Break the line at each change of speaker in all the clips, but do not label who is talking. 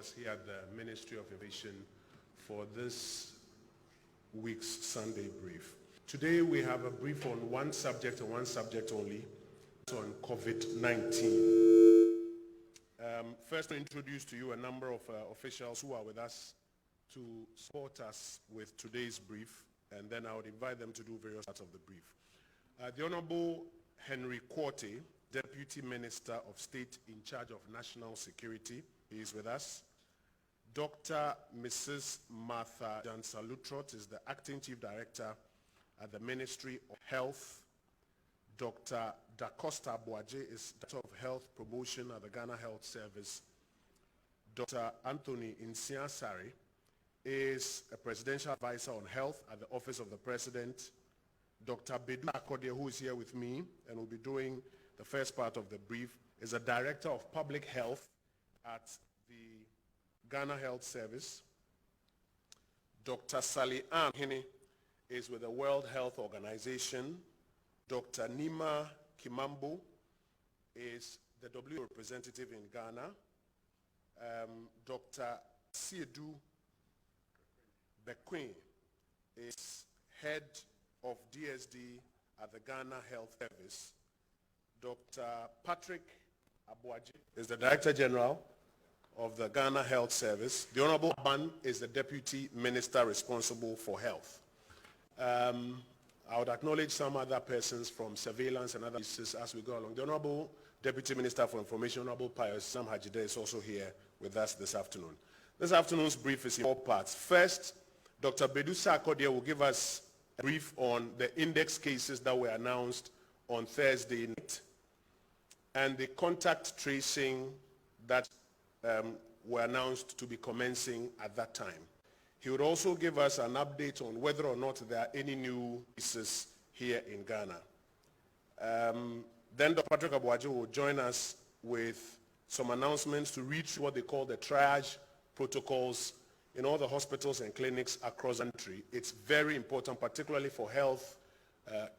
us here at the Ministry of Innovation for this week's Sunday brief. Today we have a brief on one subject and one subject only, on COVID-19. First, to introduce to you a number of officials who are with us to support us with today's brief, and then I would invite them to do various parts of the brief. The Honorable Henry Quartey, Deputy Minister of State in charge of National Security, is with us. Dr. Mrs. Martha Jansalutrot is the Acting Chief Director at the Ministry of Health. Dr. Da Costa Boaje is Director of Health Promotion at the Ghana Health Service. Dr. Anthony Insiasari is a Presidential Advisor on Health at the Office of the President. Dr. Bedu Akodie, who is here with me and will be doing the first part of the brief, is a Director of Public Health at the Ghana Health Service. Dr. Sally Ann Hine is with the World Health Organization. Dr. Nima Kimambo is the WHO representative in Ghana. Dr. Siedu Bequin is head of DSD at the Ghana Health Service. Dr. Patrick Abuaji is the Director General of the Ghana Health Service. The Honorable Ban is the Deputy Minister responsible for health. I would acknowledge some other persons from surveillance and other issues as we go along. The Honorable Deputy Minister for Information, Honorable Pius Sam Hajide, is also here with us this afternoon. This afternoon's brief is in 4 parts. First, Dr. Bedu Akodie will give us a brief on the index cases that were announced on Thursday night and the contact tracing that were announced to be commencing at that time. He would also give us an update on whether or not there are any new cases here in Ghana. Then Dr. Patrick Abuaji will join us with some announcements to read through what they call the triage protocols in all the hospitals and clinics across the country. It's very important, particularly for health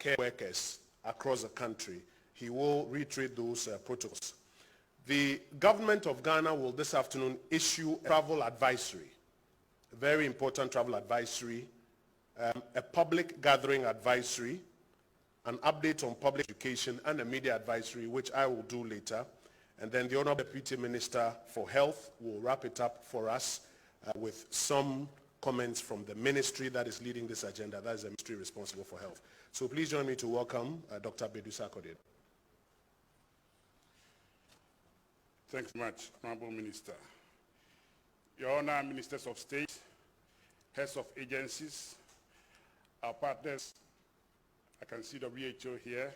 care workers across the country. He will reiterate those protocols. The government of Ghana will this afternoon issue a travel advisory, a very important travel advisory, a public gathering advisory, an update on public education, and a media advisory, which I will do later. And then the Honorable Deputy Minister for Health will wrap it up for us with some comments from the ministry that is leading this agenda. That is the ministry responsible for health. So please join me to welcome Dr. Bedu Akodie.
Thanks much, Honorable Minister. Your Honor, Ministers of State, heads of agencies, our partners, I can see WHO here,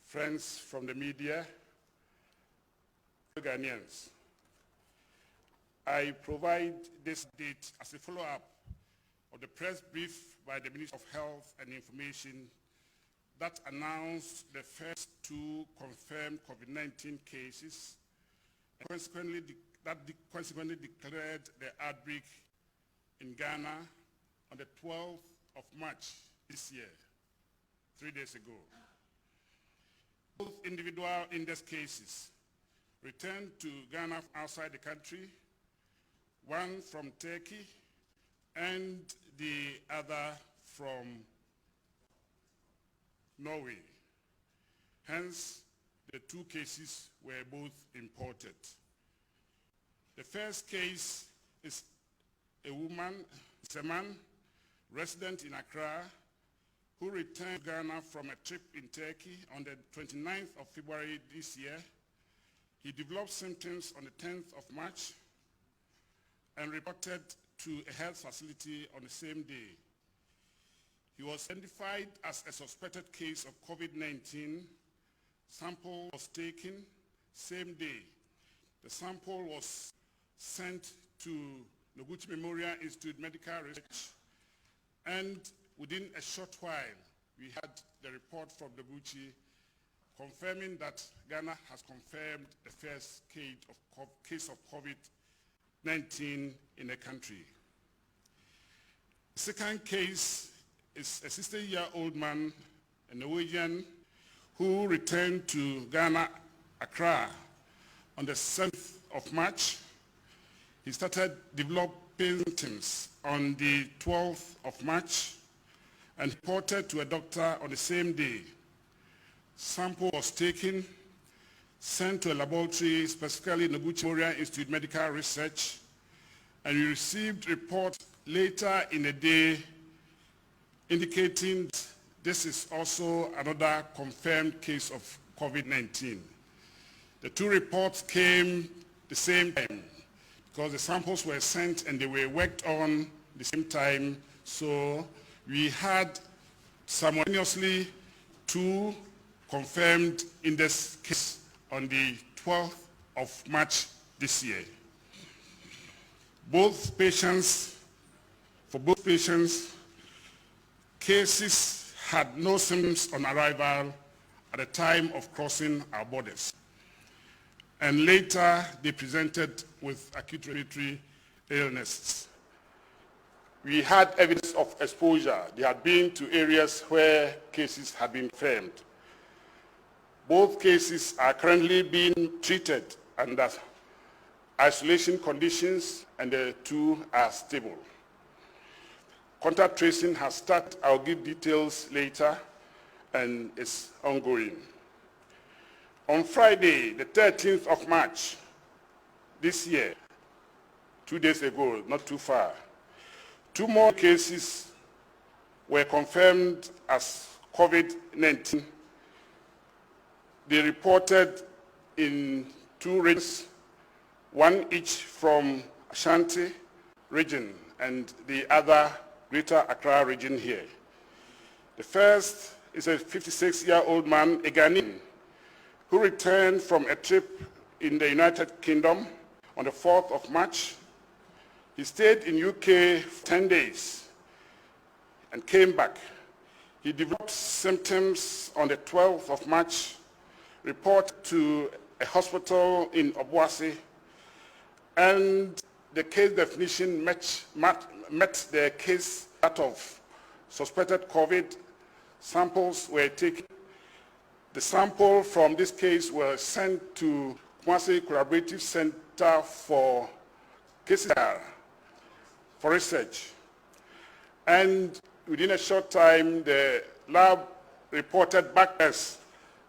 friends from the media, Ghanaians. I provide this date as a follow-up of the press brief by the Minister of Health and Information that announced the first 2 confirmed COVID-19 cases, and consequently declared the outbreak in Ghana on the 12th of March this year, 3 days ago. Both individual index cases returned to Ghana outside the country, one from Turkey and the other from Norway. Hence, the 2 cases were both imported. The first case is a man, resident in Accra, who returned to Ghana from a trip in Turkey on the 29th of February this year. He developed symptoms on the 10th of March and reported to a health facility on the same day. He was identified as a suspected case of COVID-19. Sample was taken same day. The sample was sent to Noguchi Memorial Institute Medical Research, and within a short while, we had the report from Noguchi confirming that Ghana has confirmed the first case of COVID-19 in the country. The second case is a 60-year-old man, a Norwegian, who returned to Ghana, Accra, on the 7th of March He started developing symptoms on the 12th of March and reported to a doctor on the same day. Sample was taken, sent to a laboratory, specifically Noguchi Memorial Institute Medical Research, and we received report later in the day indicating this is also another confirmed case of COVID-19. The two reports came the same time because the samples were sent and they were worked on the same time. So we had simultaneously two confirmed in this case on the 12th of March this year. For both patients, cases had no symptoms on arrival at the time of crossing our borders. And later, they presented with acute respiratory illnesses. We had evidence of exposure. They had been to areas where cases had been confirmed. Both cases are currently being treated under isolation conditions, and the two are stable. Contact tracing has started. I'll give details later, and it's ongoing. On Friday, the 13th of March this year, 2 days ago, not too far, two more cases were confirmed as COVID-19. They reported in two regions, one each from Ashanti region and the other Greater Accra region here. The first is a 56-year-old man, a Ghanaian, who returned from a trip in the United Kingdom on the 4th of March. He stayed in UK for 10 days and came back. He developed symptoms on the 12th of March, reported to a hospital in Obuasi, and the case definition met the case that of suspected COVID. Samples were taken. The sample from this case was sent to Kumasi Collaborative Center for cases for research. And within a short time, the lab reported back to us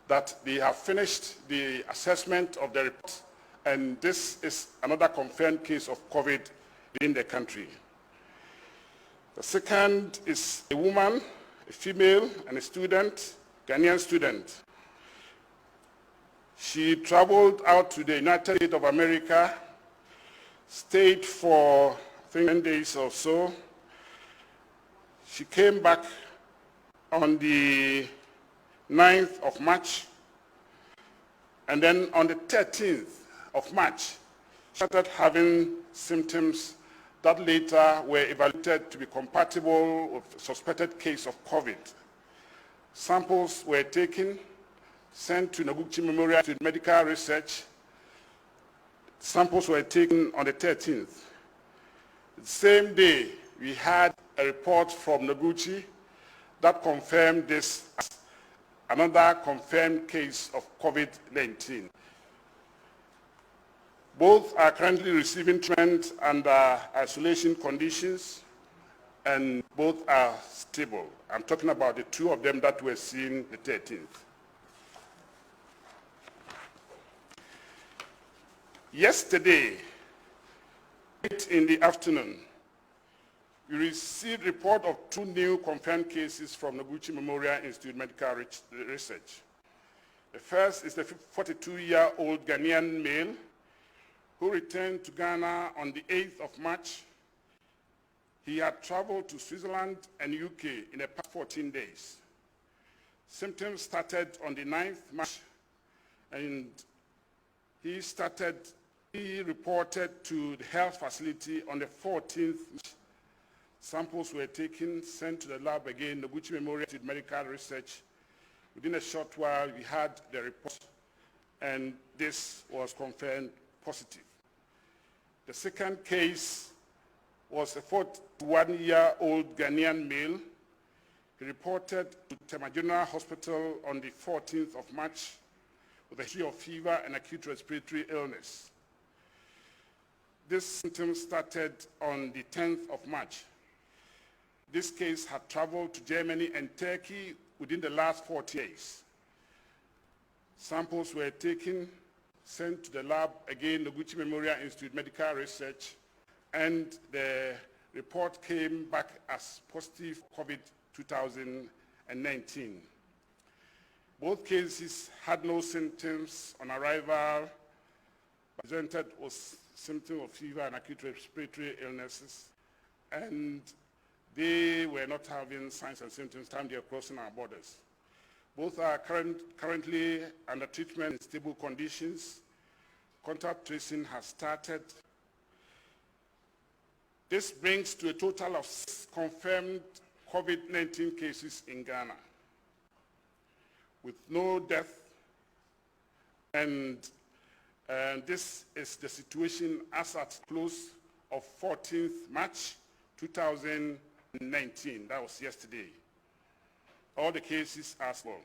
that they have finished the assessment of the report, and this is another confirmed case of COVID in the country. The second is a woman, a female, and a student, Ghanaian student. She traveled out to the United States of America, stayed for 10 days or so. She came back on the 9th of March, and then on the 13th of March, she started having symptoms that later were evaluated to be compatible with a suspected case of COVID. Samples were taken, sent to Noguchi Memorial Institute Medical Research. Samples were taken on the 13th. The same day, we had a report from Noguchi that confirmed this as another confirmed case of COVID-19. Both are currently receiving treatment under isolation conditions, and both are stable. I'm talking about the two of them that were seen the 13th. Yesterday, late in the afternoon, we received a report of two new confirmed cases from Noguchi Memorial Institute Medical Research. The first is the 42-year-old Ghanaian male who returned to Ghana on the 8th of March. He had traveled to Switzerland and UK in the past 14 days. Symptoms started on the 9th March, and he reported to the health facility on the 14th March. Samples were taken, sent to the lab again, Noguchi Memorial Institute Medical Research. Within a short while, we had the report, and this was confirmed positive. The second case was a 41-year-old Ghanaian male. He reported to Tema General Hospital on the 14th of March with a history of fever and acute respiratory illness. This symptom started on the 10th of March. This case had traveled to Germany and Turkey within the last 40 days. Samples were taken, sent to the lab, again, the Gucci Memorial Institute Medical Research, and the report came back as positive COVID-2019. Both cases had no symptoms on arrival, but presented with symptoms of fever and acute respiratory illnesses, and they were not having signs and symptoms time they were crossing our borders. Both are currently under treatment in stable conditions. Contact tracing has started. This brings to a total of 6 confirmed COVID-19 cases in Ghana, with no death, and this is the situation as at close of 14th March 2019. That was yesterday. All the cases as well.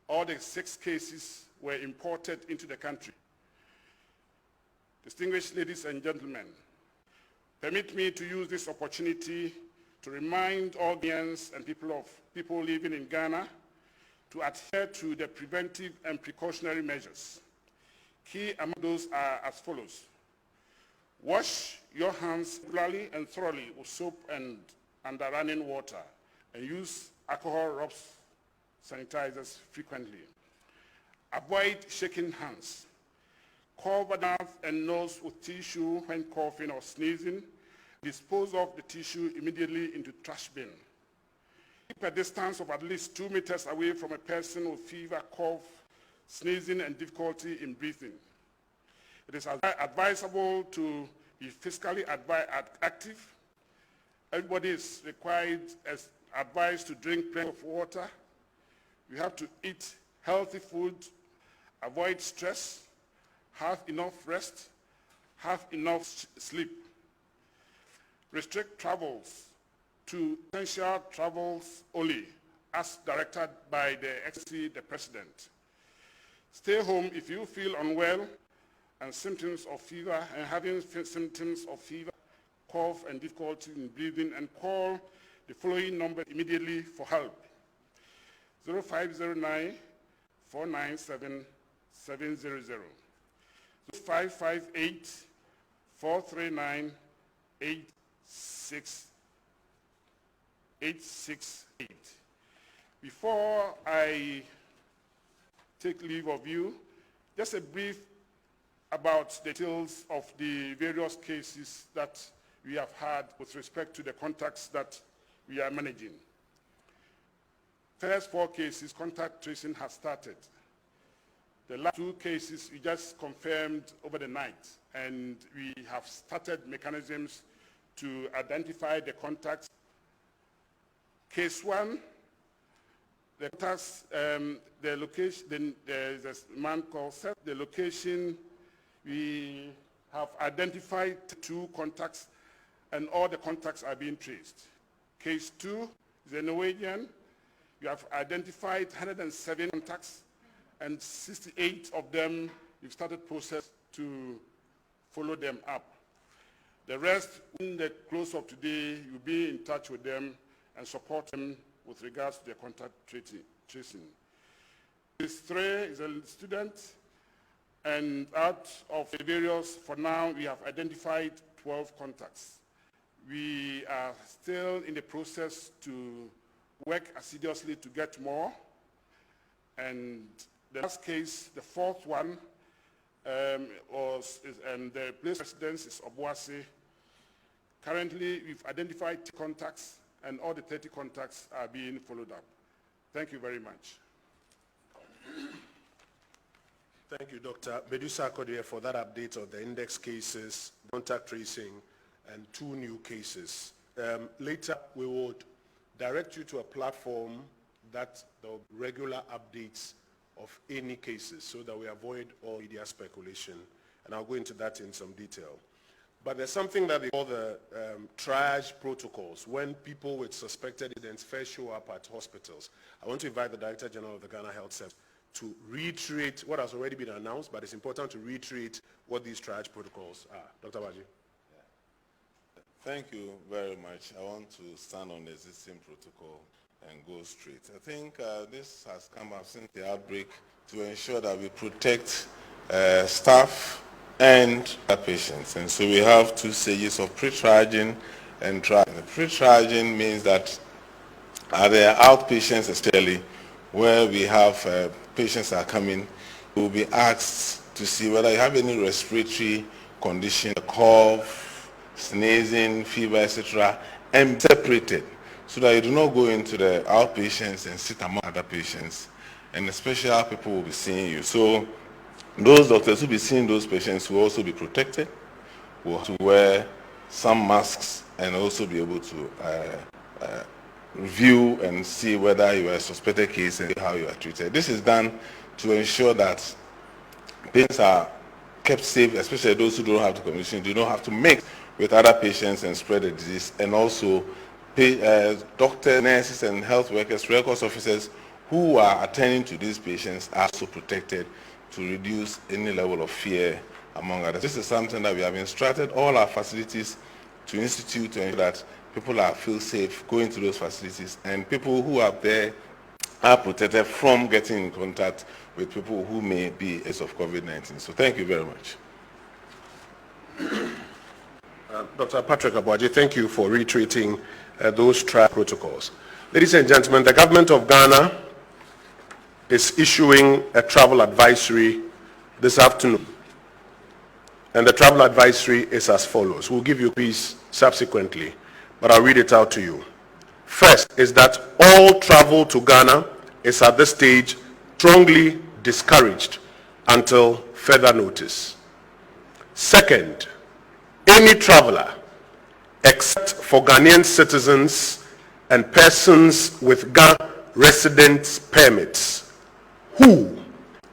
All the 6 cases were imported into the country. Distinguished ladies and gentlemen, permit me to use this opportunity to remind all Ghanaians and people living in Ghana to adhere to the preventive and precautionary measures. Key among those are as follows. Wash your hands regularly and thoroughly with soap and under running water, and use alcohol rubs, sanitizers frequently. Avoid shaking hands. Cover mouth and nose with tissue when coughing or sneezing. Dispose of the tissue immediately into trash bin. Keep a distance of at least 2 meters away from a person with fever, cough, sneezing, and difficulty in breathing. It is advisable to be physically active. Everybody is advised to drink plenty of water. You have to eat healthy food, avoid stress, have enough rest, have enough sleep. Restrict travels to essential travels only, as directed by the Excellency, the President. Stay home if you feel unwell and symptoms of fever, and having symptoms of fever, cough, and difficulty in breathing, and call the following number immediately for help: 0509 497 700, 0558 439 868. Before I take leave of you, just a brief about the details of the various cases that we have had with respect to the contacts that we are managing. First 4 cases, contact tracing has started. The last 2 cases we just confirmed over the night, and we have started mechanisms to identify the contacts. Case 1, the contacts, the location, there's a man called Seth. The location, we have identified 2 contacts, and all the contacts are being traced. Case 2 is a Norwegian. We have identified 107 contacts, and 68 of them, we've started process to follow them up. The rest, in the close of today, you'll be in touch with them and support them with regards to their contact tracing. Case 3 is a student, and out of the various, for now, we have identified 12 contacts. We are still in the process to work assiduously to get more. And the last case, the 4th one, and the place of residence is Obuasi. Currently, we've identified 2 contacts, and all the 30 contacts are being followed up. Thank you very much.
Thank you, Dr. Bedusa Kodie, for that update of the index cases, contact tracing, and 2 new cases. Later, we would direct you to a platform that the regular updates of any cases so that we avoid all media speculation, and I'll go into that in some detail. But there's something that they call the triage protocols, when people with suspected incidents first show up at hospitals. I want to invite the Director General of the Ghana Health Service to reiterate what has already been announced, but it's important to reiterate what these triage protocols are. Dr. Baji.
Thank you very much. I want to stand on the existing protocol and go straight. I think this has come up since the outbreak to ensure that we protect staff and patients. And so we have two stages of pre-triaging and triaging. The pre-triaging means that the outpatients especially, where we have patients that are coming, will be asked to see whether you have any respiratory condition, cough, sneezing, fever, etc., and separated so that you do not go into the outpatients and sit among other patients, and especially how people will be seeing you. So those doctors who will be seeing those patients will also be protected, will have to wear some masks and also be able to review and see whether you are a suspected case and how you are treated. This is done to ensure that patients are kept safe, especially those who don't have the condition, do not have to mix with other patients and spread the disease, and also doctors, nurses, and health workers, records officers who are attending to these patients are also protected to reduce any level of fear among others. This is something that we have instructed all our facilities to institute to ensure that people feel safe going to those facilities, and people who are there are protected from getting in contact with people who may be as of COVID-19. So thank you very much.
Dr. Patrick Abuaji, thank you for reiterating those trial protocols. Ladies and gentlemen, the government of Ghana is issuing a travel advisory this afternoon. And the travel advisory is as follows. We'll give you a piece subsequently, but I'll read it out to you. First is that all travel to Ghana is at this stage strongly discouraged until further notice. Second, any traveler, except for Ghanaian citizens and persons with Ghana residence permits, who,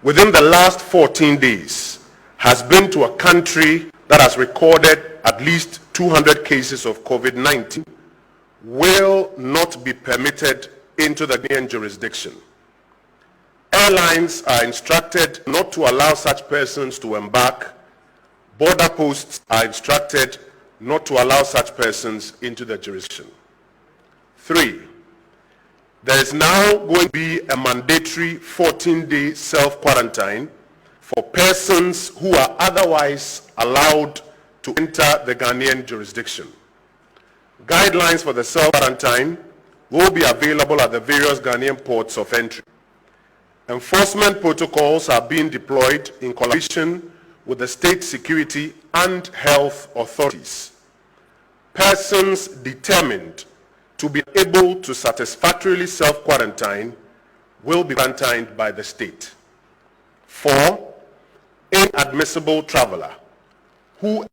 within the last 14 days, has been to a country that has recorded at least 200 cases of COVID-19, will not be permitted into the Ghanaian jurisdiction. Airlines are instructed not to allow such persons to embark. Border posts are instructed not to allow such persons into the jurisdiction. 3, there is now going to be a mandatory 14-day self-quarantine for persons who are otherwise allowed to enter the Ghanaian jurisdiction. Guidelines for the self-quarantine will be available at the various Ghanaian ports of entry. Enforcement protocols are being deployed in collaboration with the state security and health authorities. Persons determined to be able to satisfactorily self-quarantine will be quarantined by the state. 4, inadmissible traveler who